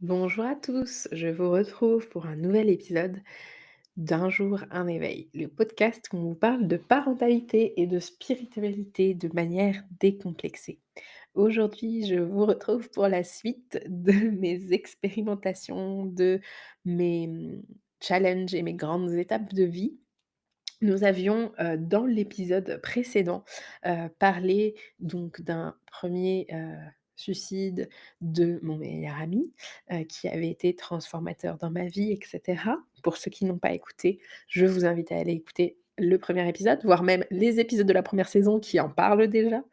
Bonjour à tous, je vous retrouve pour un nouvel épisode d'Un jour un éveil, le podcast où on vous parle de parentalité et de spiritualité de manière décomplexée. Aujourd'hui, je vous retrouve pour la suite de mes expérimentations, de mes challenges et mes grandes étapes de vie. Nous avions, dans l'épisode précédent, parlé donc d'un premier suicide de mon meilleur ami, qui avait été transformateur dans ma vie et cetera. Pour ceux qui n'ont pas écouté, je vous invite à aller écouter le premier épisode, voire même les épisodes de la première saison qui en parlent déjà.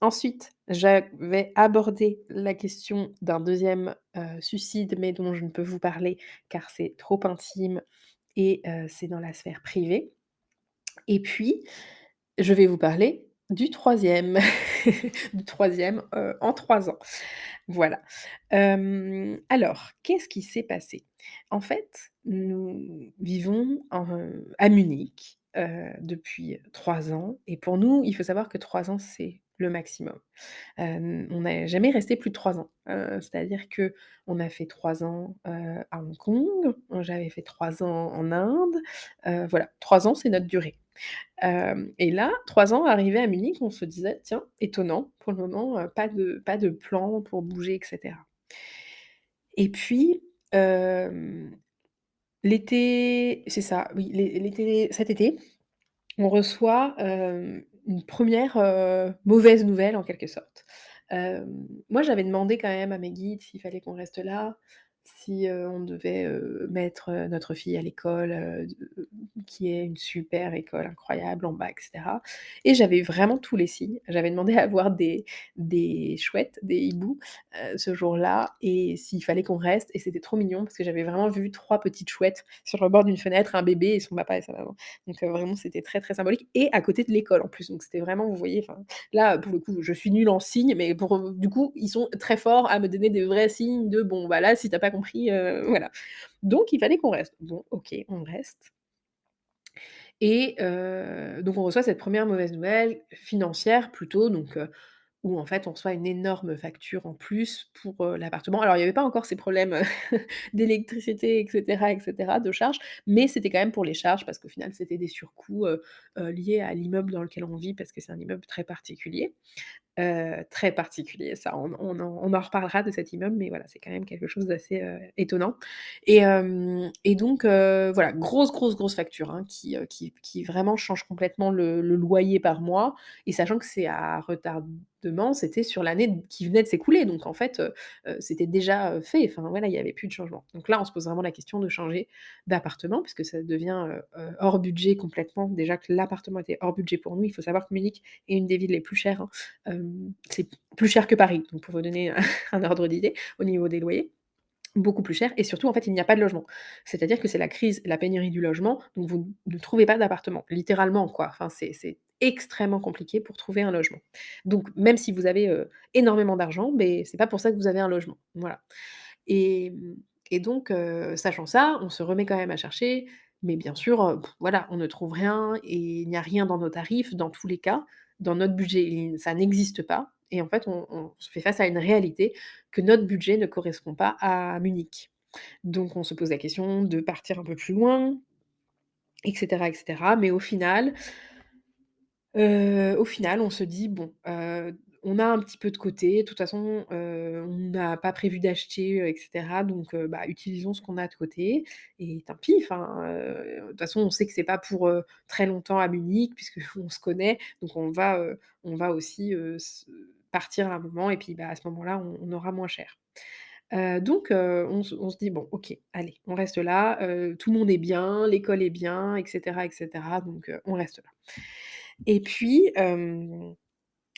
Ensuite, j'avais abordé la question d'un deuxième suicide, mais dont je ne peux vous parler car c'est trop intime et c'est dans la sphère privée. Et puis, je vais vous parler du troisième, du troisième en 3 ans. Voilà. Alors, qu'est-ce qui s'est passé? En fait, nous vivons à Munich, depuis 3 ans et pour nous, il faut savoir que 3 ans, c'est le maximum. On n'est jamais resté plus de 3 ans. C'est-à-dire qu'on a fait 3 ans, à Hong Kong, j'avais fait 3 ans en Inde, voilà, 3 ans, c'est notre durée. Et là, 3 ans arrivés à Munich, on se disait: «Tiens, étonnant, pour le moment, pas de plan pour bouger» et cetera. Et puis, hem, l'été c'est ça, oui, cet été, on reçoit, une première mauvaise nouvelle en quelque sorte. Moi j'avais demandé quand même à mes guides s'il fallait qu'on reste là, si, on devait, mettre, notre fille à l'école, qui est une super école incroyable en bas et cetera. Et j'avais vraiment tous les signes. J'avais demandé à avoir des chouettes, des hiboux, ce jour-là et s'il fallait qu'on reste et c'était trop mignon parce que j'avais vraiment vu 3 petites chouettes sur le bord d'une fenêtre, un bébé et son papa et sa maman. Donc vraiment, c'était très, très symbolique et à côté de l'école en plus. Donc c'était vraiment, vous voyez, enfin, là, pour le coup, je suis nulle en signes, mais pour, du coup, ils sont très forts à me donner des vrais signes de: «Bon, bah, là, si tu as pas compris, voilà». Donc il fallait qu'on reste. Bon, OK, on reste et donc on reçoit cette première mauvaise nouvelle, financière plutôt, donc où en fait on reçoit une énorme facture en plus pour, l'appartement. Alors il y avait pas encore ces problèmes, d'électricité et cetera, de charges, mais c'était quand même pour les charges parce qu'au final c'était des surcoûts, liés à l'immeuble dans lequel on vit parce que c'est un immeuble très particulier ça, on en reparlera de cet immeuble, mais voilà, c'est quand même quelque chose d'assez, étonnant et donc voilà, grosse, grosse, grosse facture, hein, qui vraiment change complètement le loyer par mois et sachant que c'est à retardement, c'était sur l'année qui venait de s'écouler donc en fait, c'était déjà, fait, enfin voilà, il y avait plus de changement. Donc là, on se pose vraiment la question de changer d'appartement puisque ça devient, hors budget complètement. Déjà que l'appartement était hors budget pour nous, il faut savoir que Munich est une des villes les plus chères, hein. C'est plus cher que Paris, donc pour vous donner un ordre d'idée au niveau des loyers. Beaucoup plus cher et surtout, en fait, il n'y a pas de logement. C'est-à-dire que c'est la crise, la pénurie du logement, donc vous ne trouvez pas d'appartement, littéralement, quoi. Enfin, c'est extrêmement compliqué pour trouver un logement. Donc même si vous avez, énormément d'argent, beh, c'est pas pour ça que vous avez un logement. Voilà et donc sachant ça, on se remet quand même à chercher, mais bien sûr, voilà, on ne trouve rien et il n'y a rien dans nos tarifs, dans tous les cas. Dans notre budget, ça n'existe pas et en fait, on se fait face à une réalité que notre budget ne correspond pas à Munich. Donc on se pose la question de partir un peu plus loin et cetera, mais au final, on se dit: «Bon, on a un petit peu de côté, de toute façon, on n'a pas prévu d'acheter, et cetera, donc bah, utilisons ce qu'on a de côté et tant pis, enfin, de toute façon, on sait que c'est pas pour, très longtemps à Munich puisqu'on se connaît, donc on va aussi, partir à un moment et puis, bah, à ce moment-là, on aura moins cher». Donc on se dit: «Bon, OK, allez, on reste là, tout le monde est bien, l'école est bien et cetera, donc on reste là». Et puis,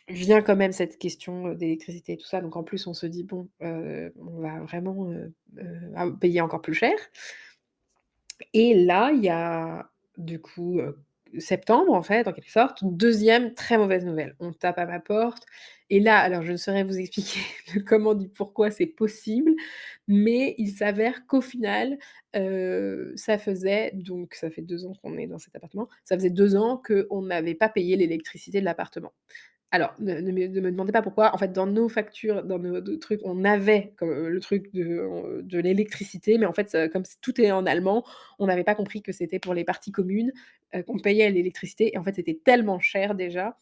vient quand même cette question, d'électricité et tout ça, donc en plus on se dit: «Bon, on va vraiment, payer encore plus cher» et là, il y a du coup, septembre en fait, en quelque sorte, deuxième très mauvaise nouvelle. On tape à ma porte et là, alors je ne saurais vous expliquer le comment du pourquoi c'est possible, mais il s'avère qu'au final, ça fait 2 ans qu'on est dans cet appartement, ça faisait 2 ans qu'on n'avait pas payé l'électricité de l'appartement. Alors, ne me demandez pas pourquoi. En fait, dans nos factures, dans nos trucs, on avait comme, le truc de l'électricité, mais en fait, comme tout est en allemand, on n'avait pas compris que c'était pour les parties communes, qu'on payait l'électricité et en fait, c'était tellement cher déjà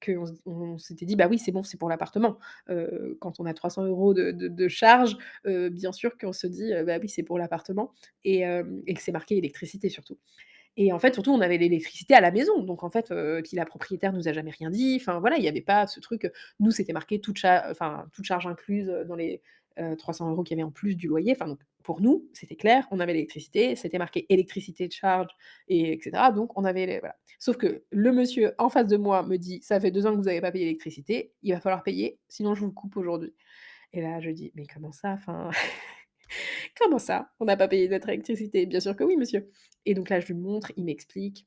qu'on s'était dit: «Bah oui, c'est bon, c'est pour l'appartement». Quand on a 300 € de charges, bien sûr qu'on se dit, «Bah oui, c'est pour l'appartement» et que c'est marqué électricité surtout. Et en fait, surtout, on avait l'électricité à la maison, donc en fait, puis la propriétaire nous a jamais rien dit. Enfin voilà, il y avait pas ce truc, nous, c'était marqué toute charge incluse, dans les, 300 € qu'il y avait en plus du loyer. Enfin donc pour nous, c'était clair, on avait l'électricité, c'était marqué électricité de charge et cetera, donc on avait les voilà. Sauf que le monsieur en face de moi me dit: «Ça fait 2 ans que vous avez pas payé l'électricité, il va falloir payer, sinon je vous le coupe aujourd'hui». Et là, je dis: «Mais comment ça? Enfin, comment ça? On n'a pas payé notre électricité?» «Bien sûr que oui, monsieur». Et donc là, je lui montre, il m'explique.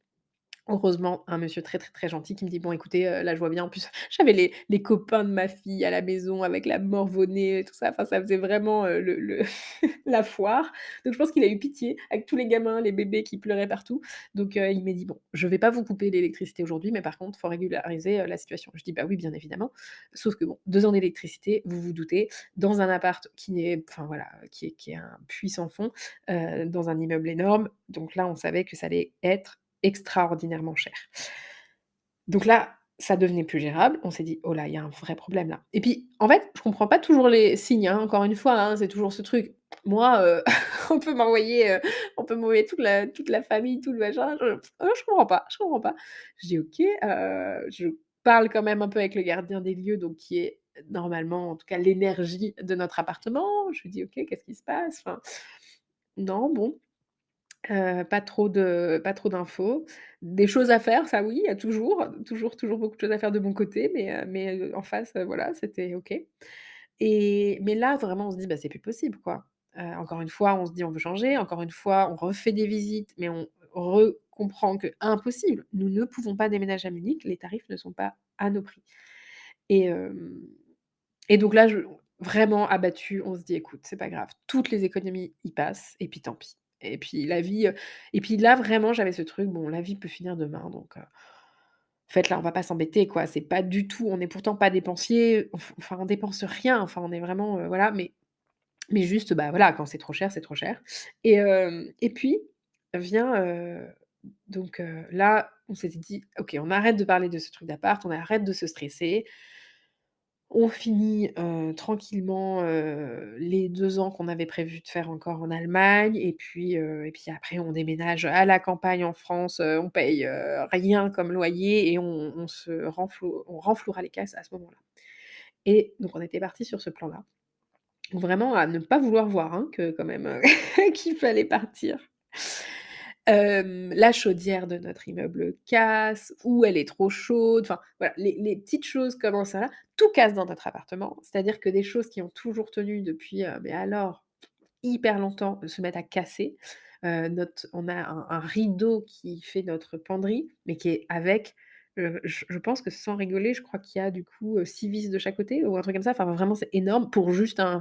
Heureusement, un monsieur très, très, très gentil qui me dit: «Bon écoutez, là je vois bien» en plus j'avais les copains de ma fille à la maison avec la morve au nez et tout ça, enfin ça faisait vraiment, le la foire. Donc je pense qu'il a eu pitié avec tous les gamins, les bébés qui pleuraient partout. Donc il m'a dit: «Bon, je vais pas vous couper l'électricité aujourd'hui, mais par contre, il faut régulariser, la situation». Je dis: «Bah oui, bien évidemment». Sauf que bon, 2 ans d'électricité, vous vous doutez, dans un appart qui n'est enfin voilà, qui est un puits sans fond, dans un immeuble énorme. Donc là, on savait que ça allait être extraordinairement cher. Donc là, ça devenait plus gérable. On s'est dit: «Oh là, il y a un vrai problème là» et puis, en fait, je comprends pas toujours les signes, hein, encore une fois, hein, c'est toujours ce truc. Moi, on peut m'envoyer, toute la famille, tout le machin, je comprends pas, je comprends pas. Je dis: «OK», je parle quand même un peu avec le gardien des lieux, donc qui est normalement, en tout cas, l'énergie de notre appartement. Je lui dis: «OK, qu'est-ce qui se passe?» Enfin, non, bon. Pas trop d'infos. Des choses à faire, ça oui, il y a toujours beaucoup de choses à faire de mon côté, mais en face, voilà, c'était OK. Mais là, vraiment, on se dit: «Bah, c'est plus possible, quoi». Encore une fois, on se dit: «On veut changer», encore une fois, on refait des visites, mais on recomprend que impossible, nous ne pouvons pas déménager à Munich, les tarifs ne sont pas à nos prix. Et hem et donc là, vraiment abattue, on se dit: «Écoute, c'est pas grave, toutes les économies y passent et puis tant pis». Et puis la vie, et puis là, vraiment, j'avais ce truc: «Bon, la vie peut finir demain, donc en fait, là, on va pas s'embêter, quoi». C'est pas du tout on n'est pourtant pas dépensiers, enfin, on dépense rien, enfin, on est vraiment, voilà, mais juste, bah, voilà, quand c'est trop cher, c'est trop cher. Et puis vient, là, on s'était dit: «OK, on arrête de parler de ce truc d'appart, on arrête de se stresser». On finit, tranquillement, les 2 ans qu'on avait prévu de faire encore en Allemagne et puis après on déménage à la campagne en France, on paye, rien comme loyer et on renflouera les caisses à ce moment-là. Et donc on était partis sur ce plan-là. Vraiment à ne pas vouloir voir, hein, que quand même, qu'il fallait partir. La chaudière de notre immeuble casse ou elle est trop chaude, enfin voilà, les petites choses comme ça, tout casse dans notre appartement. C'est-à-dire que des choses qui ont toujours tenu depuis, mais alors hyper longtemps, se mettent à casser. On a un rideau qui fait notre penderie, mais qui est avec, je pense que sans rigoler, je crois qu'il y a du coup, 6 vis de chaque côté ou un truc comme ça. Enfin vraiment c'est énorme pour juste un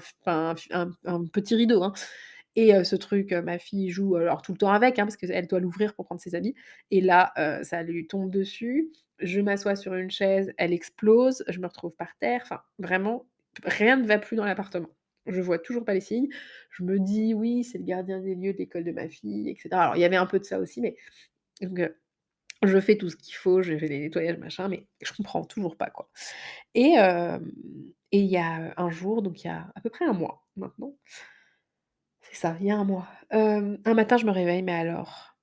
petit rideau, hein. Et ce truc, ma fille joue, alors tout le temps avec, hein, parce qu'elle doit l'ouvrir pour prendre ses habits et là, ça lui tombe dessus. Je m'assois sur une chaise, elle explose, je me retrouve par terre, enfin vraiment, rien ne va plus dans l'appartement. Je vois toujours pas les signes. Je me dis: «Oui, c'est le gardien des lieux de l'école de ma fille» et cetera. Alors il y avait un peu de ça aussi, mais donc je fais tout ce qu'il faut, je fais les nettoyages machin, mais je comprends toujours pas, quoi. Et il y a un jour, donc il y a à peu près un mois maintenant, c'est ça, il y a un mois, un matin je me réveille, mais alors,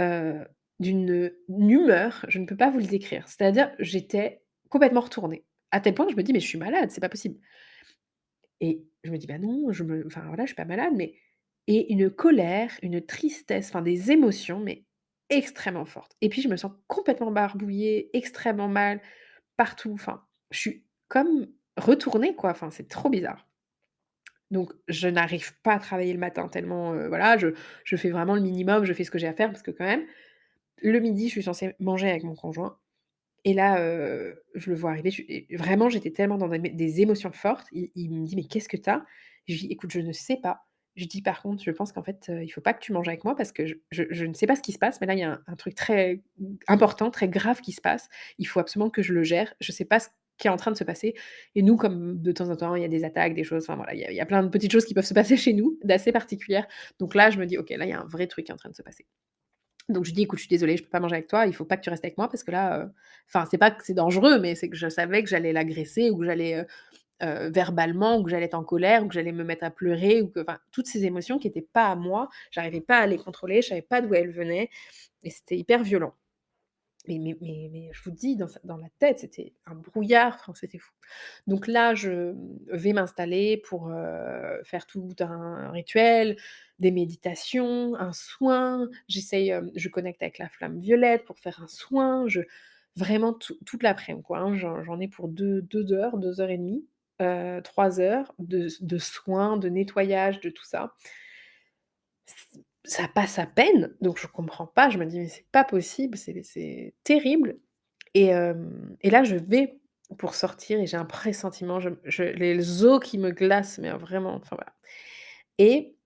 heu, d'une humeur, je ne peux pas vous le décrire. C'est-à-dire, j'étais complètement retournée, à tel point que je me dis: «Mais je suis malade, c'est pas possible». Et je me dis: «Bah non, enfin voilà, je suis pas malade», mais et une colère, une tristesse, enfin des émotions, mais extrêmement fortes. Et puis je me sens complètement barbouillée, extrêmement mal, partout, enfin, je suis comme retournée quoi, enfin c'est trop bizarre. Donc je n'arrive pas à travailler le matin tellement, voilà, je fais vraiment le minimum, je fais ce que j'ai à faire parce que quand même, le midi, je suis censée manger avec mon conjoint et là, je le vois arriver, et vraiment j'étais tellement dans des émotions fortes. Il me dit: «Mais qu'est-ce que tu as?» Je lui dis: «Écoute, je ne sais pas, Je dis: «Par contre, je pense qu'en fait, il faut pas que tu manges avec moi parce que je ne sais pas ce qui se passe, mais là, il y a un truc très important, très grave qui se passe. Il faut absolument que je le gère. Je sais pas ce qui est en train de se passer et nous, comme de temps en temps, il y a des attaques, des choses, enfin voilà, il y a plein de petites choses qui peuvent se passer chez nous, d'assez particulières. Donc là, je me dis: «OK, là, il y a un vrai truc qui est en train de se passer». Donc je lui dis: «Écoute, je suis désolée, je peux pas manger avec toi, il faut pas que tu restes avec moi parce que là, enfin, c'est pas que c'est dangereux, mais c'est que je savais que j'allais l'agresser ou que j'allais, verbalement ou que j'allais être en colère ou que j'allais me mettre à pleurer ou que enfin, toutes ces émotions qui étaient pas à moi, j'arrivais pas à les contrôler, je savais pas d'où elles venaient et c'était hyper violent. Mais je vous dis dans la tête, c'était un brouillard, enfin, c'était fou. Donc là, je vais m'installer pour, faire tout un rituel, des méditations, un soin. J'essaye, je connecte avec la flamme violette pour faire un soin. Je vraiment toute l'après-midi quoi, hein. J'en ai pour deux heures, 2 heures et demie, 3 heures de soins, de nettoyage, de tout ça. Ça passe à peine, donc je comprends pas. Je me dis: «Mais c'est pas possible, c'est terrible». Et là, je vais pour sortir et j'ai un pressentiment, je les os qui me glacent, mais vraiment, enfin voilà. Et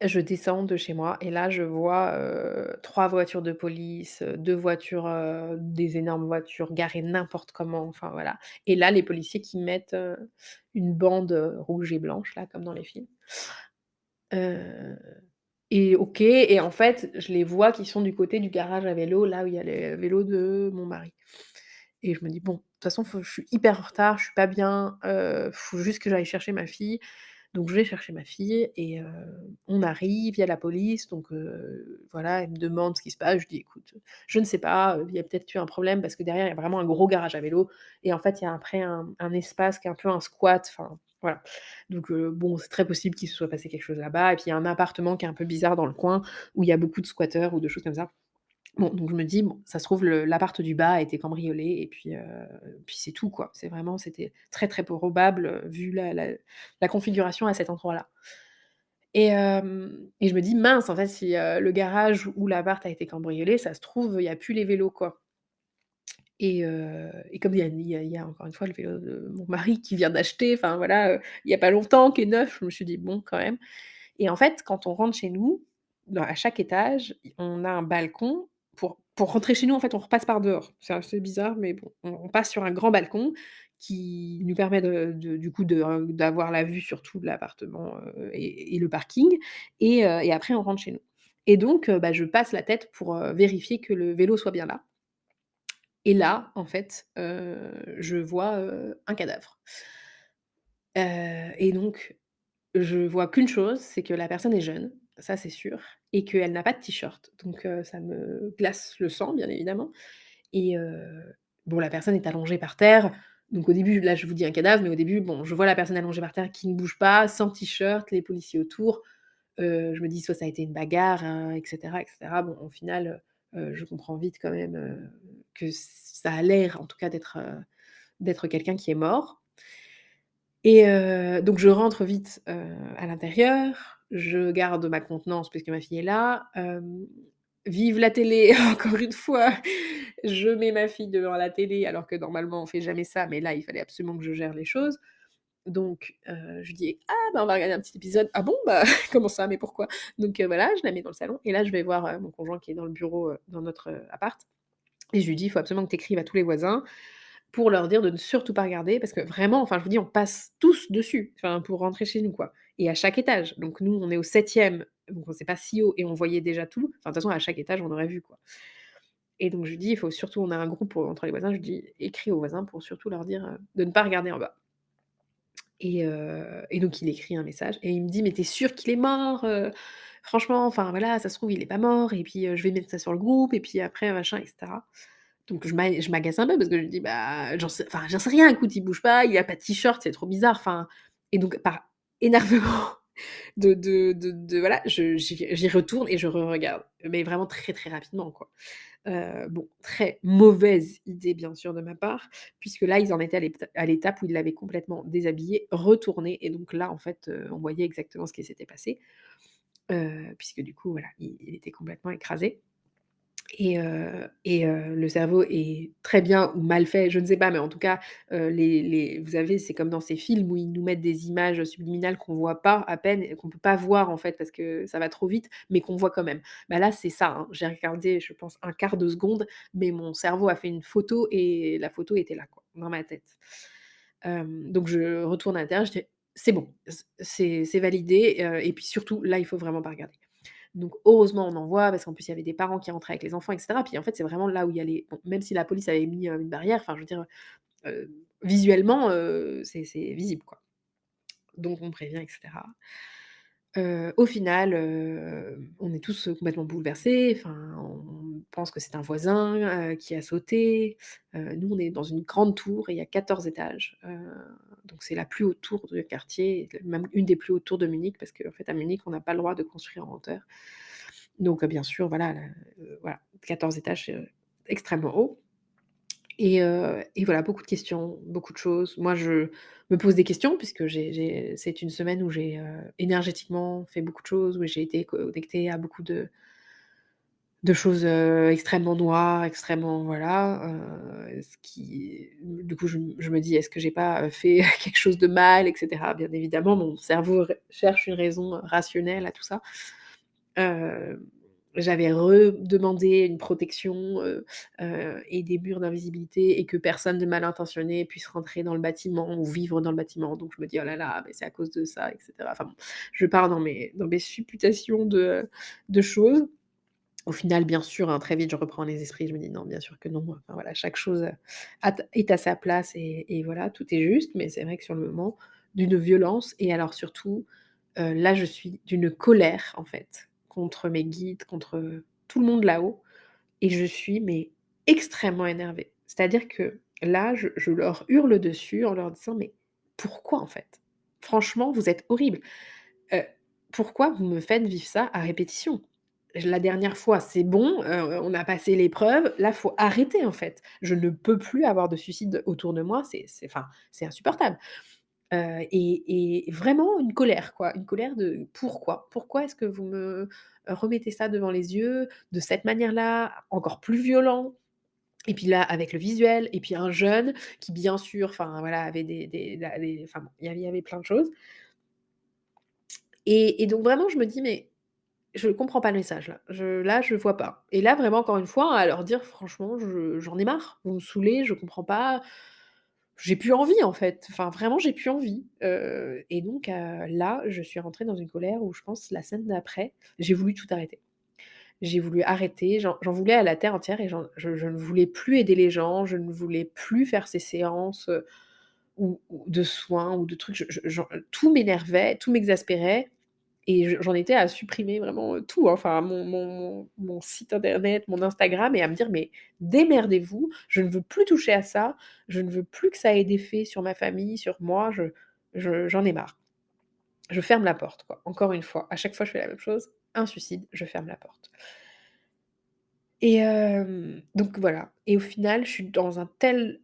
je descends de chez moi et là, je vois, 3 voitures de police, 2 voitures, des énormes voitures garées n'importe comment, enfin voilà. Et là, les policiers qui mettent, une bande, rouge et blanche là, comme dans les films. Heu et OK et en fait, je les vois qui sont du côté du garage à vélo, là où il y a les vélos de mon mari. Et je me dis: «Bon, de toute façon, je suis hyper en retard, je suis pas bien, faut juste que j'aille chercher ma fille». Donc je vais chercher ma fille et on arrive, il y a la police, donc voilà, elle me demande ce qui se passe. Je dis: «Écoute, je ne sais pas, il y a peut-être eu un problème» parce que derrière, il y a vraiment un gros garage à vélo et en fait, il y a après un espace qui est un peu un squat, enfin voilà. Donc bon, c'est très possible qu'il se soit passé quelque chose là-bas et puis il y a un appartement qui est un peu bizarre dans le coin où il y a beaucoup de squatteurs ou de choses comme ça. Bon, donc je me dis: «Bon, ça se trouve l'appart du bas a été cambriolé et puis c'est tout quoi». C'était très, très probable, vu la configuration à cet endroit-là et je me dis: «Mince, en fait, si, le garage où l'appart a été cambriolé, ça se trouve, il y a plus les vélos, quoi». Et comme il y a encore une fois le vélo de mon mari qui vient d'acheter, enfin voilà, il y a pas longtemps, qui est neuf, je me suis dit: «Bon, quand même». Et en fait, quand on rentre chez nous, à chaque étage, on a un balcon. Pour rentrer chez nous, en fait, on repasse par dehors. C'est assez bizarre, mais bon, on passe sur un grand balcon qui nous permet du coup d'avoir la vue sur tout l'appartement, et le parking et après on rentre chez nous. Et donc bah, je passe la tête pour, vérifier que le vélo soit bien là et là, en fait, je vois, un cadavre. Et donc je vois qu'une chose, c'est que la personne est jeune, ça c'est sûr, et qu'elle n'a pas de t-shirt. Donc ça me glace le sang, bien évidemment. Et bon, la personne est allongée par terre. Donc au début, là, je vous dis un cadavre, mais au début, bon, je vois la personne allongée par terre qui ne bouge pas, sans t-shirt, les policiers autour. Je me dis soit ça a été une bagarre, et cetera et cetera. Bon, au final, je comprends vite quand même, que ça a l'air en tout cas d'être quelqu'un qui est mort. Et donc je rentre vite, à l'intérieur, je garde ma contenance puisque ma fille est là, vive la télé encore une fois, je mets ma fille devant la télé alors que normalement on fait jamais ça, mais là il fallait absolument que je gère les choses. Donc je lui dis: «Ah bah, on va regarder un petit épisode». «Ah bon? Bah, comment ça? Mais pourquoi?» Donc voilà, je la mets dans le salon et là je vais voir, mon conjoint qui est dans le bureau, dans notre, appart et je lui dis: «Il faut absolument que tu écrives à tous les voisins pour leur dire de ne surtout pas regarder parce que vraiment, enfin, je vous dis, on passe tous dessus, enfin, pour rentrer chez nous, quoi et à chaque étage. Donc nous, on est au 7e, donc c'est pas si haut et on voyait déjà tout. Enfin, de toute façon, à chaque étage, on aurait vu, quoi et donc je lui dis: «Il faut surtout» on a un groupe, entre les voisins, je lui dis: «Écris aux voisins pour surtout leur dire, de ne pas regarder en bas» et donc il écrit un message et il me dit: «Mais tu es sûre qu'il est mort? Franchement, enfin, voilà, ça se trouve, il est pas mort et puis, je vais mettre ça sur le groupe et puis après machin et cetera». Donc je m'agace un peu parce que je me dis: «Bah, j'en sais rien, écoute, il bouge pas, il a pas de t-shirt, c'est trop bizarre», enfin et donc par énervement de voilà, j'y retourne et je regarde mais vraiment très, très rapidement, quoi. Bon, très mauvaise idée, bien sûr, de ma part, puisque là, ils en étaient à l'étape où ils l'avaient complètement déshabillé, retourné et donc là, en fait, on voyait exactement ce qui s'était passé, puisque du coup, voilà, il était complètement écrasé. Le cerveau est très bien ou mal fait, je ne sais pas, mais en tout cas, les vous savez, c'est comme dans ces films où ils nous mettent des images subliminales qu'on voit pas à peine et qu'on peut pas voir, en fait, parce que ça va trop vite, mais qu'on voit quand même. Bah, là, c'est ça, hein. J'ai regardé, je pense, un quart de seconde, mais mon cerveau a fait une photo et la photo était là, quoi, dans ma tête. Donc je retourne à l'intérieur, je dis: «C'est bon, c'est validé», et puis surtout, là, il faut vraiment pas regarder. Donc heureusement, on en voit parce qu'en plus, il y avait des parents qui rentraient avec les enfants et cetera. Puis en fait, c'est vraiment là où il y a les bon, même si la police avait mis, une barrière, enfin, je veux dire, visuellement, c'est visible, quoi. Donc on prévient et cetera. Au final, on est tous, complètement bouleversés. Enfin, on pense que c'est un voisin, qui a sauté. Nous, on est dans une grande tour et il y a 14 étages. Donc c'est la plus haute tour du quartier, et même une des plus hautes tours de Munich parce qu'en fait, à Munich, on n'a pas le droit de construire en hauteur. Donc bien sûr, voilà, voilà, 14 étages, c'est, extrêmement haut. Et voilà, beaucoup de questions, beaucoup de choses. Moi, je me pose des questions puisque c'est une semaine où j'ai, énergétiquement fait beaucoup de choses, où j'ai été connectée à beaucoup de choses, extrêmement noires, extrêmement voilà, ce qui du coup, je me dis: «Est-ce que j'ai pas, fait quelque chose de mal?» et cetera. Bien évidemment, mon cerveau cherche une raison rationnelle à tout ça. Heu, J'avais redemandé une protection, et des murs d'invisibilité et que personne de mal intentionné puisse rentrer dans le bâtiment ou vivre dans le bâtiment. Donc je me dis: «Oh là là, mais c'est à cause de ça» et cetera. Enfin bon, je pars dans mes supputations de choses. Au final, bien sûr, hein, très vite, je reprends les esprits. Je me dis: «Non, bien sûr que non». Enfin voilà, chaque chose, est à sa place et voilà, tout est juste. Mais c'est vrai que sur le moment, d'une violence et alors surtout, là, je suis d'une colère, en fait, contre mes guides, contre, tout le monde là-haut et je suis mais extrêmement énervée. C'est-à-dire que là, je leur hurle dessus en leur disant: «Mais pourquoi, en fait? Franchement, vous êtes horribles. Heu, Pourquoi vous me faites vivre ça à répétition? La dernière fois, c'est bon, on a passé l'épreuve, là, faut arrêter, en fait. Je ne peux plus avoir de suicide autour de moi, c'est enfin, c'est insupportable». Et vraiment une colère, quoi, une colère de: «Pourquoi? Pourquoi est-ce que vous me, remettez ça devant les yeux de cette manière-là, encore plus violent?» Et puis là, avec le visuel et puis un jeune qui bien sûr, enfin voilà, avait des enfin bon, il y avait plein de choses et donc vraiment je me dis: «Mais je comprends pas le message là. Je vois pas» et là vraiment encore une fois à leur dire: «Franchement j'en ai marre, vous me saoulez, je comprends pas, j'ai plus envie en fait». Enfin vraiment j'ai plus envie, et donc là, je suis rentrée dans une colère où je pense la semaine d'après, j'ai voulu tout arrêter. J'ai voulu arrêter, j'en voulais à la terre entière et je ne voulais plus aider les gens, je ne voulais plus faire ces séances, ou de soins ou de trucs, tout m'énervait, tout m'exaspérait et j'en étais à supprimer vraiment, tout, hein, enfin mon site internet, mon Instagram et à me dire: «Mais démerdez-vous, je ne veux plus toucher à ça, je ne veux plus que ça ait d'effet sur ma famille, sur moi, j'en ai marre». Je ferme la porte, quoi. Encore une fois, à chaque fois je fais la même chose, un suicide, je ferme la porte. Et donc voilà et au final, je suis dans un tel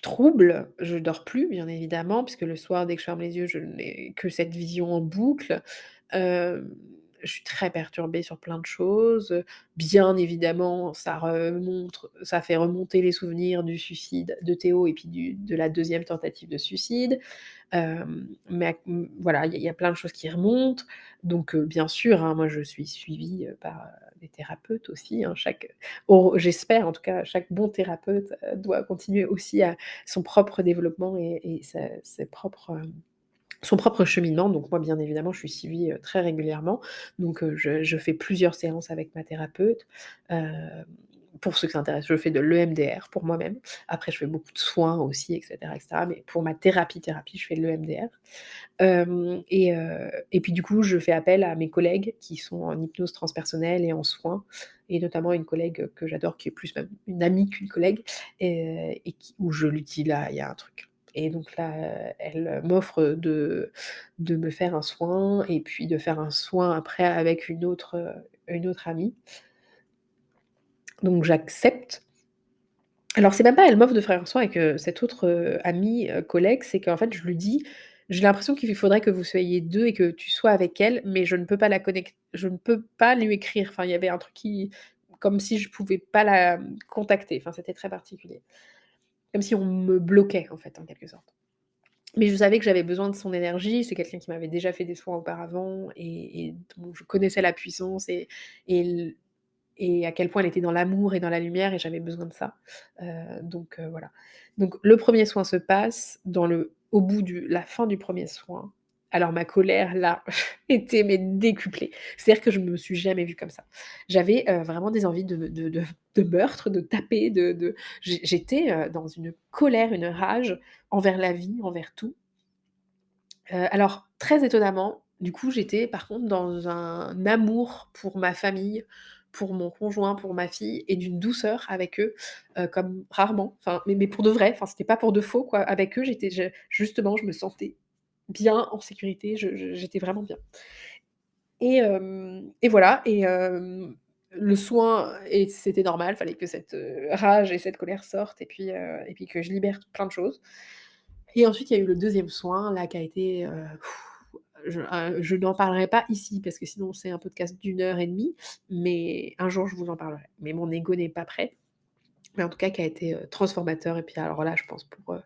trouble, je dors plus bien évidemment puisque le soir, dès que je ferme les yeux, je n'ai que cette vision en boucle. Hem, je suis très perturbée sur plein de choses, bien évidemment, ça fait remonter les souvenirs du suicide de Théo et puis de la deuxième tentative de suicide. Voilà, il y a plein de choses qui remontent. Donc bien sûr, hein, moi je suis suivie, par, des thérapeutes aussi, hein. J'espère en tout cas, chaque bon thérapeute, doit continuer aussi à son propre développement et ses propres, son propre cheminement. Donc moi, bien évidemment, je suis suivie, très régulièrement. Donc je fais plusieurs séances avec ma thérapeute. Hem, pour ceux que ça intéresse, je fais de l'EMDR pour moi-même. Après, je fais beaucoup de soins aussi et cetera. Mais pour ma thérapie, je fais de l'EMDR. Et puis du coup, je fais appel à mes collègues qui sont en hypnose transpersonnelle et en soins et notamment une collègue, que j'adore qui est plus même une amie qu'une collègue et où je lui dis: «Là, il y a un truc». Et donc là, elle m'offre de me faire un soin et puis de faire un soin après avec une autre amie. Donc j'accepte. Alors c'est même pas elle m'offre de faire un soin avec, cette autre, amie, collègue, c'est qu'en fait je lui dis: «J'ai l'impression qu'il faudrait que vous soyez 2 et que tu sois avec elle, mais je ne peux pas lui écrire». Enfin il y avait un truc comme si je pouvais pas la, contacter. Enfin, c'était très particulier. Comme si on me bloquait, en fait, en quelque sorte. Mais je savais que j'avais besoin de son énergie. C'est quelqu'un qui m'avait déjà fait des soins auparavant et dont je connaissais la puissance et l et à quel point elle était dans l'amour et dans la lumière et j'avais besoin de ça. Voilà. Donc le premier soin se passe au bout de la fin du premier soin. Alors ma colère là, était mais décuplée. C'est-à-dire que je me suis jamais vue comme ça. J'avais, vraiment des envies de meurtre, de taper, j'étais, dans une colère, une rage envers la vie, envers tout. Alors très étonnamment, du coup, j'étais par contre dans un amour pour ma famille, pour mon conjoint, pour ma fille et d'une douceur avec eux, comme rarement. Enfin, mais pour de vrai, enfin, c'était pas pour de faux quoi. Avec eux, justement, je me sentais bien, en sécurité, j'étais vraiment bien et voilà le soin et c'était normal, fallait que cette, rage et cette colère sortent et puis que je libère plein de choses. Et ensuite, il y a eu le deuxième soin, là, qui a été, je n'en parlerai pas ici parce que sinon c'est un podcast d'1 heure et demie, mais un jour je vous en parlerai. Mais mon ego n'est pas prêt, mais en tout cas qui a été, transformateur et puis alors là, je pense pour,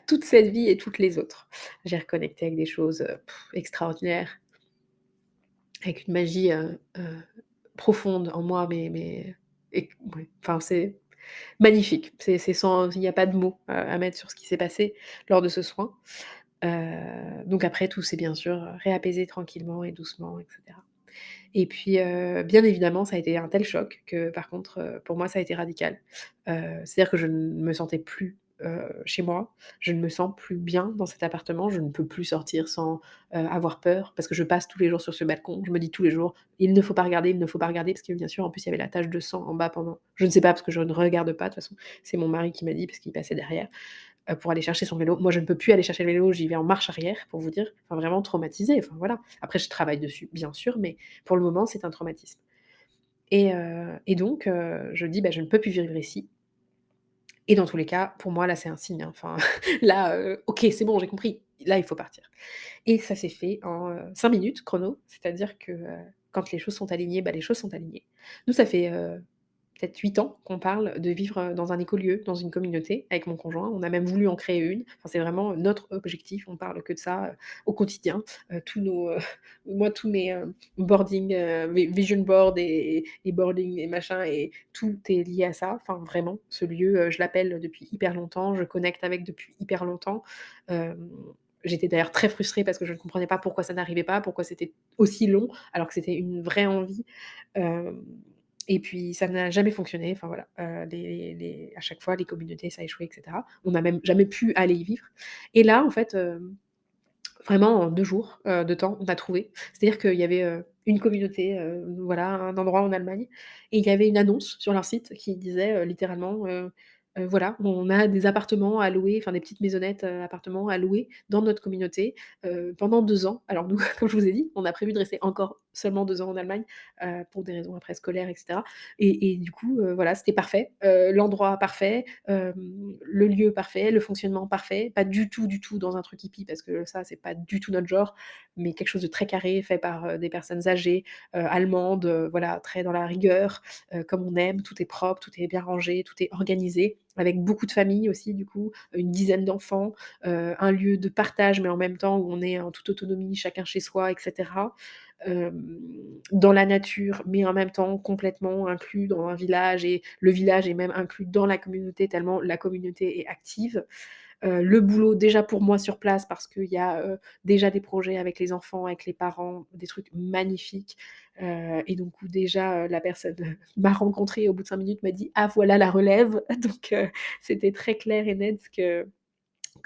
toute cette vie et toutes les autres. J'ai reconnecté avec des choses, extraordinaires, avec une magie, profonde en moi, mais et ouais, enfin c'est magnifique. C'est sans il n'y a pas de mots, à mettre sur ce qui s'est passé lors de ce soin. Donc après tout s'est bien sûr, réapaisé tranquillement et doucement et cetera. Et puis, bien évidemment, ça a été un tel choc que par contre, pour moi ça a été radical. C'est-à-dire que je ne me sentais plus, chez moi. Je ne me sens plus bien dans cet appartement. Je ne peux plus sortir sans, avoir peur parce que je passe tous les jours sur ce balcon. Je me dis tous les jours: «Il ne faut pas regarder, il ne faut pas regarder» parce que bien sûr en plus il y avait la tache de sang en bas pendant je ne sais pas parce que je ne regarde pas de toute façon. C'est mon mari qui m'a dit parce qu'il passait derrière. Pour aller chercher son vélo. Moi, je ne peux plus aller chercher le vélo, j'y vais en marche arrière pour vous dire, enfin vraiment traumatisée, enfin voilà. Après je travaille dessus, bien sûr, mais pour le moment, c'est un traumatisme et donc je dis: «Bah, je ne peux plus vivre ici» et dans tous les cas, pour moi, là, c'est un signe, hein, enfin là, OK, c'est bon, j'ai compris, là, il faut partir et ça s'est fait en, 5 minutes chrono, c'est-à-dire que, quand les choses sont alignées, bah, les choses sont alignées. Nous, ça fait, peut-être 8 ans qu'on parle de vivre, dans un écolieu, dans une communauté avec mon conjoint. On a même voulu en créer une. Enfin, c'est vraiment notre objectif. On parle que de ça, au quotidien. Tous nos, moi, tous mes, boarding, vision board et boarding et machin et tout est lié à ça. Enfin, vraiment, ce lieu, je l'appelle depuis hyper longtemps, je connecte avec depuis hyper longtemps. Hem, J'étais d'ailleurs très frustrée parce que je ne comprenais pas pourquoi ça n'arrivait pas, pourquoi c'était aussi long, alors que c'était une vraie envie. Hem Et puis ça n'a jamais fonctionné, enfin voilà, les à chaque fois les communautés ça a échoué et cetera. On n'a même jamais pu aller y vivre et là en fait, vraiment en 2 jours, de temps, on a trouvé. C'est-à-dire qu'il y avait, une communauté, voilà, un endroit en Allemagne et il y avait une annonce sur leur site qui disait, littéralement, voilà: «On a des appartements à louer», enfin des petites maisonnettes, appartements à louer dans notre communauté, pendant 2 ans. Alors nous, comme je vous ai dit, on a prévu de rester encore seulement 2 ans en Allemagne, pour des raisons après scolaires et cetera et du coup, voilà, c'était parfait, l'endroit parfait, le lieu parfait, le fonctionnement parfait, pas du tout dans un truc hippie parce que ça, c'est pas du tout notre genre, mais quelque chose de très carré fait par, des personnes âgées, allemandes, voilà, très dans la rigueur, comme on aime, tout est propre, tout est bien rangé, tout est organisé, avec beaucoup de familles aussi du coup, une dizaine d'enfants, un lieu de partage mais en même temps où on est en toute autonomie, chacun chez soi et cetera. Dans la nature, mais en même temps complètement inclus dans un village et le village est même inclus dans la communauté tellement la communauté est active. Le boulot déjà pour moi sur place parce qu'il y a, déjà des projets avec les enfants, avec les parents, des trucs magnifiques, et donc où déjà, la personne, m'a rencontrée au bout de 5 minutes m'a dit: «Ah voilà la relève», donc c'était très clair et net que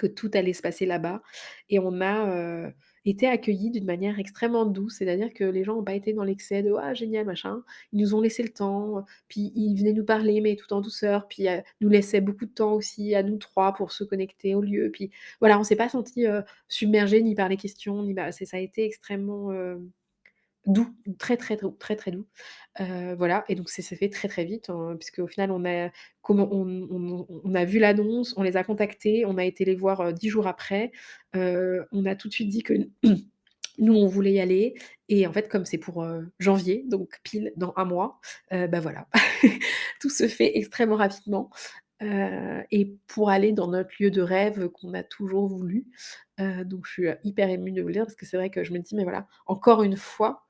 tout allait se passer là-bas et on a, été accueillis d'une manière extrêmement douce. C'est-à-dire que les gens ont pas été dans l'excès de: «Ah génial, machin». Ils nous ont laissé le temps, puis ils venaient nous parler, mais tout en douceur, puis, nous laissaient beaucoup de temps aussi à nous 3 pour se connecter au lieu. Puis voilà, on s'est pas sentis, submergés ni par les questions, ni bah, ça a été extrêmement, doux, très, très doux, très, très doux. Voilà et donc ça s'est fait très, très vite, puisqu'au final on a vu l'annonce, on les a contactés, on a été les voir, 10 jours après. On a tout de suite dit que Nous, on voulait y aller et en fait, comme c'est pour, janvier, donc pile dans un mois, bah, voilà, tout se fait extrêmement rapidement, et pour aller dans notre lieu de rêve qu'on a toujours voulu. Donc je suis, hyper émue de vous le dire parce que c'est vrai que je me dis: «Mais voilà, encore une fois,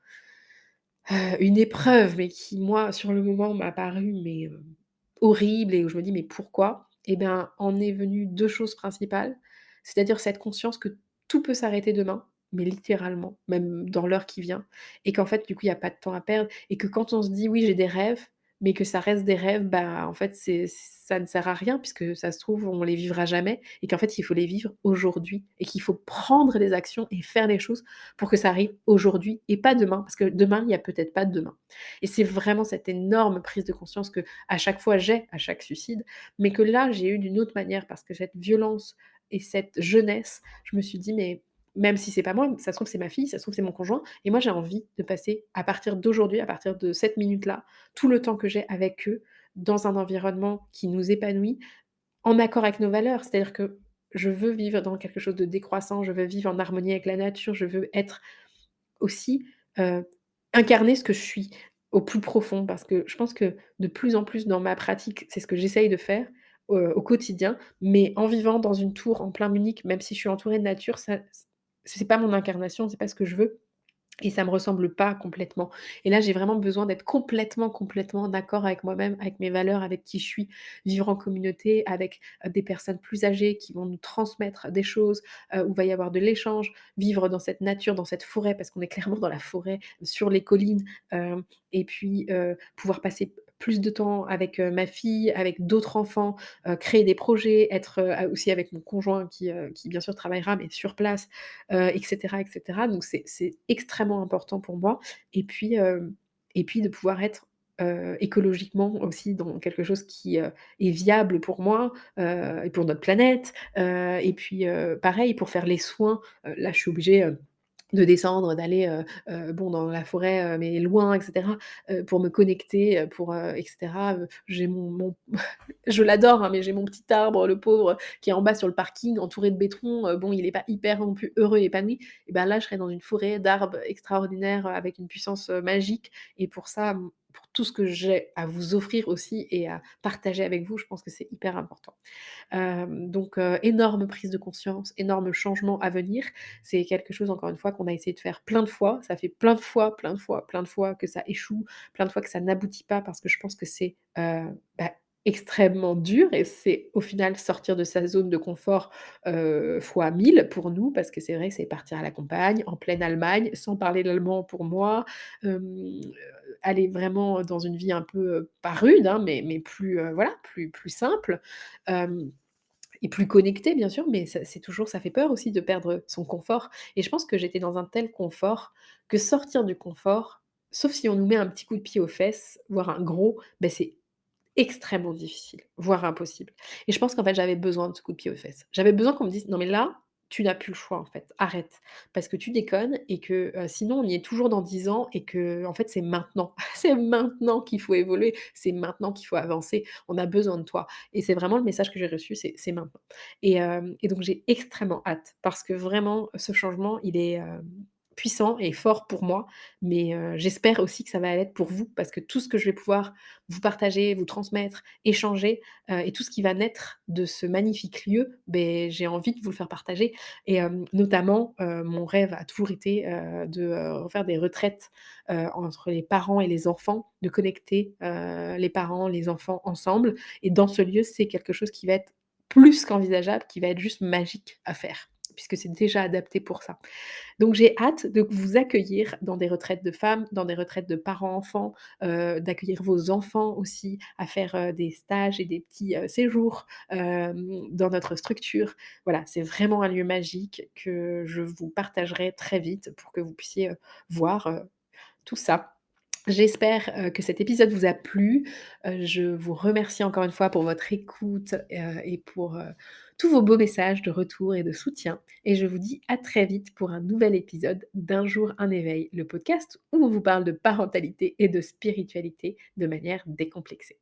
une épreuve, mais qui moi, sur le moment, m'a paru mais, horrible et où je me dis: «Mais pourquoi?» Et bien, en est venu 2 choses principales, c'est-à-dire cette conscience que tout peut s'arrêter demain, mais littéralement, même dans l'heure qui vient et qu'en fait, du coup, il y a pas de temps à perdre et que quand on se dit: «Oui, j'ai des rêves», mais que ça reste des rêves, bah, en fait, ça ne sert à rien puisque ça se trouve, on les vivra jamais et qu'en fait, il faut les vivre aujourd'hui et qu'il faut prendre les actions et faire les choses pour que ça arrive aujourd'hui et pas demain, parce que demain, il y a peut-être pas de demain et c'est vraiment cette énorme prise de conscience que à chaque fois j'ai, à chaque suicide, mais que là, j'ai eu d'une autre manière parce que cette violence et cette jeunesse, je me suis dit: «Mais même si c'est pas moi, ça se trouve c'est ma fille, ça se trouve c'est mon conjoint et moi j'ai envie de passer à partir d'aujourd'hui, à partir de cette minute-là, tout le temps que j'ai avec eux, dans un environnement qui nous épanouit, en accord avec nos valeurs». C'est-à-dire que je veux vivre dans quelque chose de décroissant, je veux vivre en harmonie avec la nature, je veux être aussi, heu, incarner ce que je suis au plus profond parce que je pense que de plus en plus dans ma pratique, c'est ce que j'essaye de faire, au quotidien, mais en vivant dans une tour en plein Munich, même si je suis entourée de nature, ça c'est pas mon incarnation, c'est pas ce que je veux. Et ça me ressemble pas complètement. Et là, j'ai vraiment besoin d'être complètement, complètement en accord avec moi-même, avec mes valeurs, avec qui je suis. Vivre en communauté avec, des personnes plus âgées qui vont nous transmettre des choses, où il va y avoir de l'échange. Vivre dans cette nature, dans cette forêt, parce qu'on est clairement dans la forêt, sur les collines, et puis, pouvoir passer plus de temps avec, ma fille, avec d'autres enfants, créer des projets, être, aussi avec mon conjoint qui bien sûr travaillera, mais sur place, et cetera et cetera. Donc c'est extrêmement important pour moi et puis de pouvoir être, écologiquement aussi dans quelque chose qui, est viable pour moi, et pour notre planète, et puis, pareil pour faire les soins, là je suis obligée, de descendre, d'aller, bon dans la forêt, mais loin et cetera, pour me connecter, pour, et cetera, j'ai mon je l'adore, hein, mais j'ai mon petit arbre, le pauvre, qui est en bas sur le parking, entouré de béton. Bon, il est pas hyper non plus heureux et épanoui. Et ben là, je serais dans une forêt d'arbres extraordinaires, avec une puissance, magique. Et pour ça, pour tout ce que j'ai à vous offrir aussi et à partager avec vous, je pense que c'est hyper important. Donc énorme prise de conscience, énorme changement à venir. C'est quelque chose, encore une fois, qu'on a essayé de faire plein de fois. Ça fait plein de fois, plein de fois, plein de fois que ça échoue, plein de fois que ça n'aboutit pas parce que je pense que c'est, bah, extrêmement dur et c'est au final sortir de sa zone de confort, fois 1000 pour nous parce que c'est vrai que c'est partir à la campagne, en pleine Allemagne, sans parler l'allemand pour moi, aller vraiment dans une vie un peu, pas rude, hein, mais plus, voilà, plus simple, hem et plus connectée bien sûr, mais ça c'est toujours ça fait peur aussi de perdre son confort et je pense que j'étais dans un tel confort que sortir du confort, sauf si on nous met un petit coup de pied aux fesses, voire un gros, beh, c'est extrêmement difficile, voire impossible et je pense qu'en fait, j'avais besoin de ce coup de pied aux fesses. J'avais besoin qu'on me dise: «Non mais là, tu n'as plus le choix en fait, arrête, parce que tu déconnes et que, sinon on y est toujours dans 10 ans et que en fait c'est maintenant. C'est maintenant qu'il faut évoluer, c'est maintenant qu'il faut avancer, on a besoin de toi» et c'est vraiment le message que j'ai reçu, c'est maintenant et donc j'ai extrêmement hâte parce que vraiment ce changement, il est, puissant et fort pour moi, mais j'espère aussi que ça va l'être pour vous parce que tout ce que je vais pouvoir vous partager, vous transmettre, échanger, et tout ce qui va naître de ce magnifique lieu, beh, j'ai envie de vous le faire partager et notamment, mon rêve a toujours été, de, refaire des retraites, entre les parents et les enfants, de connecter, les parents, les enfants ensemble et dans ce lieu, c'est quelque chose qui va être plus qu'envisageable, qui va être juste magique à faire, puisque c'est déjà adapté pour ça. Donc j'ai hâte de vous accueillir dans des retraites de femmes, dans des retraites de parents-enfants, d'accueillir vos enfants aussi, à faire, des stages et des petits, séjours, dans notre structure. Voilà, c'est vraiment un lieu magique que je vous partagerai très vite pour que vous puissiez, voir, tout ça. J'espère, que cet épisode vous a plu. Je vous remercie encore une fois pour votre écoute, et pour, tous vos beaux messages de retour et de soutien et je vous dis à très vite pour un nouvel épisode d'Un jour un éveil, le podcast où on vous parle de parentalité et de spiritualité de manière décomplexée.